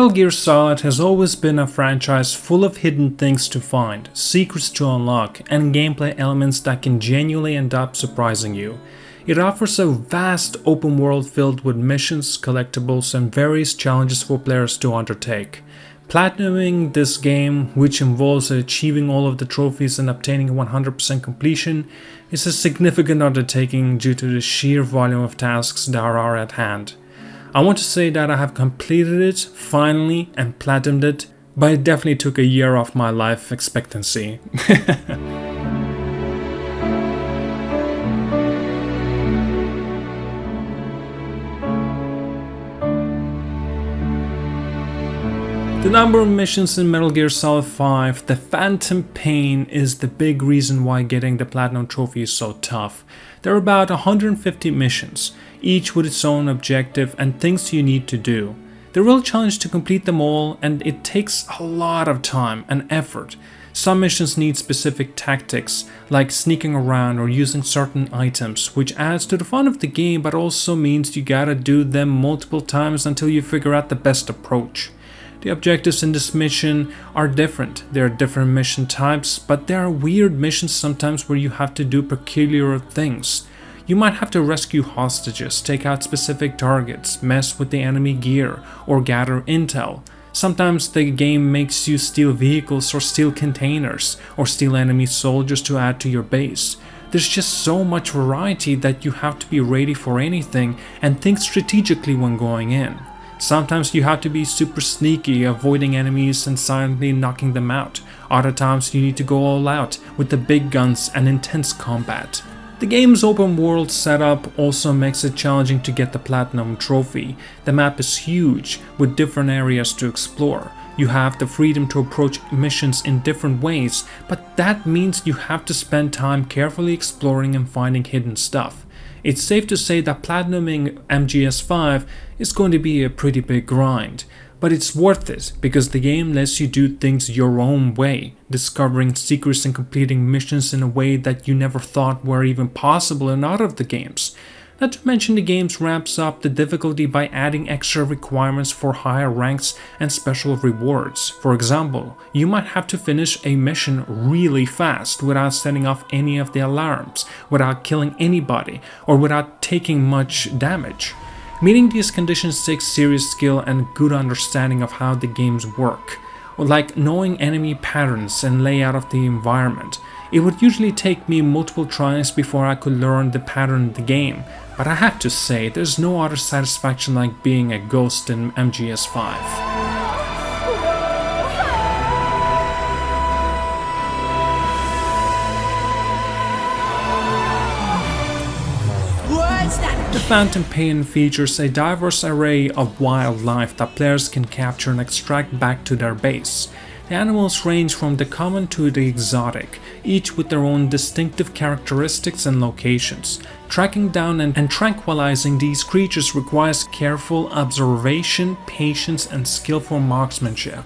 Metal Gear Solid has always been a franchise full of hidden things to find, secrets to unlock, and gameplay elements that can genuinely end up surprising you. It offers a vast open world filled with missions, collectibles, and various challenges for players to undertake. Platinuming this game, which involves achieving all of the trophies and obtaining 100% completion, is a significant undertaking due to the sheer volume of tasks that are at hand. I want to say that I have completed it, finally, and platinumed it, but it definitely took a year off my life expectancy. The number of missions in Metal Gear Solid 5, the Phantom Pain, is the big reason why getting the Platinum Trophy is so tough. There are about 150 missions, each with its own objective and things you need to do. The real challenge to complete them all, and it takes a lot of time and effort. Some missions need specific tactics, like sneaking around or using certain items, which adds to the fun of the game but also means you gotta do them multiple times until you figure out the best approach. The objectives in this mission are different. There are different mission types, but there are weird missions sometimes where you have to do peculiar things. You might have to rescue hostages, take out specific targets, mess with the enemy gear, or gather intel. Sometimes the game makes you steal vehicles or steal containers, or steal enemy soldiers to add to your base. There's just so much variety that you have to be ready for anything and think strategically when going in. Sometimes you have to be super sneaky, avoiding enemies and silently knocking them out. Other times you need to go all out with the big guns and intense combat. The game's open world setup also makes it challenging to get the Platinum Trophy. The map is huge, with different areas to explore. You have the freedom to approach missions in different ways, but that means you have to spend time carefully exploring and finding hidden stuff. It's safe to say that platinuming MGS5 is going to be a pretty big grind, but it's worth it because the game lets you do things your own way, discovering secrets and completing missions in a way that you never thought were even possible in other of the games. Not to mention the game ramps up the difficulty by adding extra requirements for higher ranks and special rewards. For example, you might have to finish a mission really fast without setting off any of the alarms, without killing anybody, or without taking much damage. Meeting these conditions takes serious skill and good understanding of how the games work, like knowing enemy patterns and layout of the environment. It would usually take me multiple tries before I could learn the pattern of the game, but I have to say there's no other satisfaction like being a ghost in MGS5. The Phantom Pain features a diverse array of wildlife that players can capture and extract back to their base. The animals range from the common to the exotic, each with their own distinctive characteristics and locations. Tracking down and tranquilizing these creatures requires careful observation, patience, and skillful marksmanship.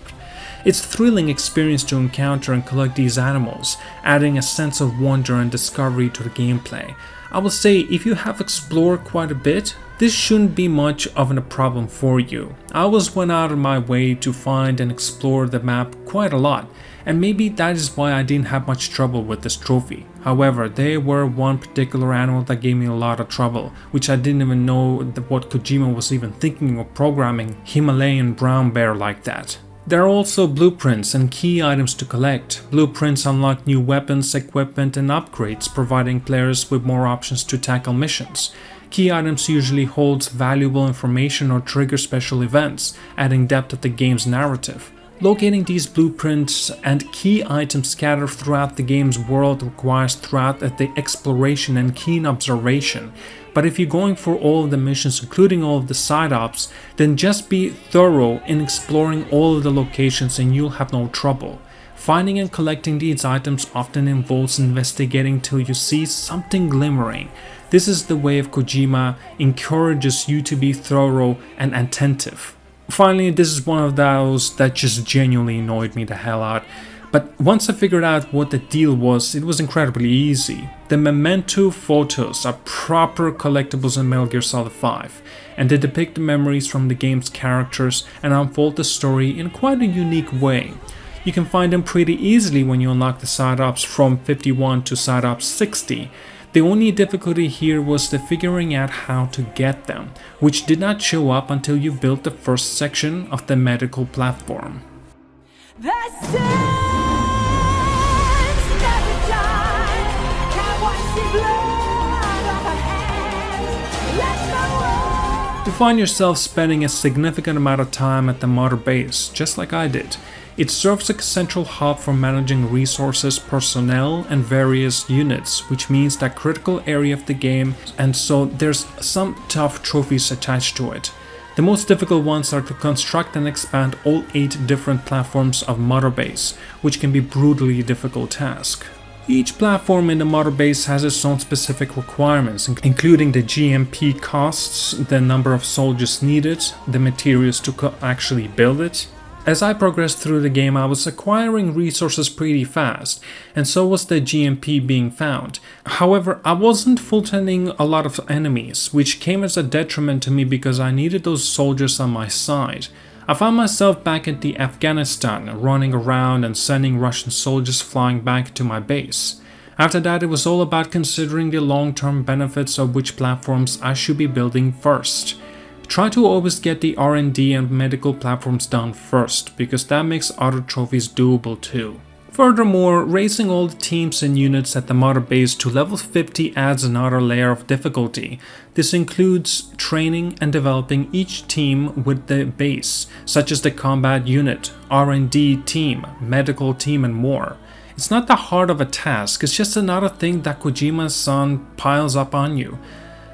It's a thrilling experience to encounter and collect these animals, adding a sense of wonder and discovery to the gameplay. I will say, if you have explored quite a bit, this shouldn't be much of a problem for you. I always went out of my way to find and explore the map quite a lot, and maybe that is why I didn't have much trouble with this trophy. However, there were one particular animal that gave me a lot of trouble, which I didn't even know what Kojima was even thinking of programming Himalayan brown bear like that. There are also blueprints and key items to collect. Blueprints unlock new weapons, equipment, and upgrades, providing players with more options to tackle missions. Key items usually hold valuable information or trigger special events, adding depth to the game's narrative. Locating these blueprints and key items scattered throughout the game's world requires throughout the exploration and keen observation. But if you're going for all of the missions, including all of the side ops, then just be thorough in exploring all of the locations and you'll have no trouble. Finding and collecting these items often involves investigating till you see something glimmering. This is the way of Kojima encourages you to be thorough and attentive. Finally, this is one of those that just genuinely annoyed me the hell out. But once I figured out what the deal was, it was incredibly easy. The memento photos are proper collectibles in Metal Gear Solid 5, and they depict the memories from the game's characters and unfold the story in quite a unique way. You can find them pretty easily when you unlock the side-ups from 51 to side-up 60. The only difficulty here was the figuring out how to get them, which did not show up until you built the first section of the medical platform. You find yourself spending a significant amount of time at the mother base, just like I did. It serves as a central hub for managing resources, personnel, and various units, which means that critical area of the game, and so there's some tough trophies attached to it. The most difficult ones are to construct and expand all 8 different platforms of mother base, which can be brutally difficult task. Each platform in the mother base has its own specific requirements, including the GMP costs, the number of soldiers needed, the materials to actually build it. As I progressed through the game, I was acquiring resources pretty fast, and so was the GMP being found. However, I wasn't full-tending a lot of enemies, which came as a detriment to me because I needed those soldiers on my side. I found myself back at the Afghanistan, running around and sending Russian soldiers flying back to my base. After that, it was all about considering the long-term benefits of which platforms I should be building first. Try to always get the R&D and medical platforms done first, because that makes other trophies doable too. Furthermore, raising all the teams and units at the mother base to level 50 adds another layer of difficulty. This includes training and developing each team with the base, such as the combat unit, R&D team, medical team, and more. It's not the heart of a task, it's just another thing that Kojima-san piles up on you.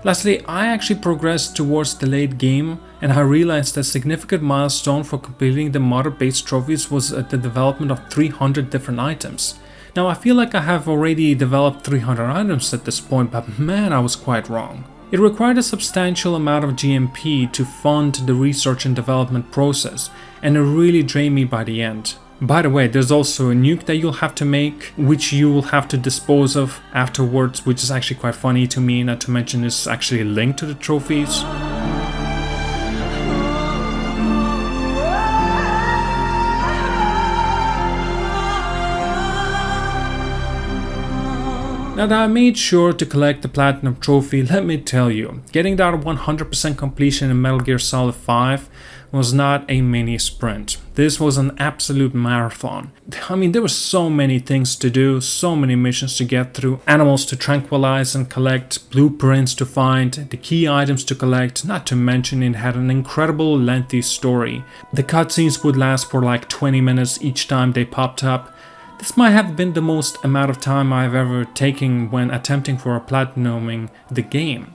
Lastly, I actually progressed towards the late game, and I realized that a significant milestone for completing the mother base trophies was the development of 300 different items. Now I feel like I have already developed 300 items at this point, but man, I was quite wrong. It required a substantial amount of GMP to fund the research and development process, and it really drained me by the end. By the way, there's also a nuke that you'll have to make, which you will have to dispose of afterwards, which is actually quite funny to me, not to mention it's actually linked to the trophies. Now that I made sure to collect the Platinum Trophy, let me tell you, getting that 100% completion in Metal Gear Solid 5 was not a mini sprint. This was an absolute marathon. I mean, there were so many things to do, so many missions to get through, animals to tranquilize and collect, blueprints to find, the key items to collect, not to mention it had an incredible lengthy story. The cutscenes would last for like 20 minutes each time they popped up. This might have been the most amount of time I've ever taken when attempting for platinuming the game.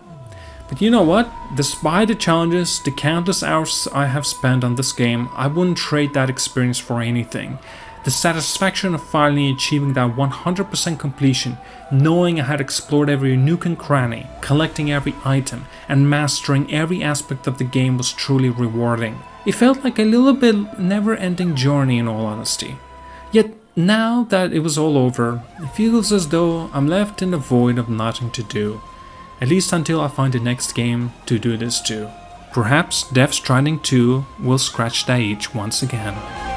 But you know what? Despite the challenges, the countless hours I have spent on this game, I wouldn't trade that experience for anything. The satisfaction of finally achieving that 100% completion, knowing I had explored every nook and cranny, collecting every item, and mastering every aspect of the game was truly rewarding. It felt like a little bit never-ending journey in all honesty. Yet now that it was all over, it feels as though I'm left in the void of nothing to do. At least until I find the next game to do this to. Perhaps Death Stranding 2 will scratch that itch once again.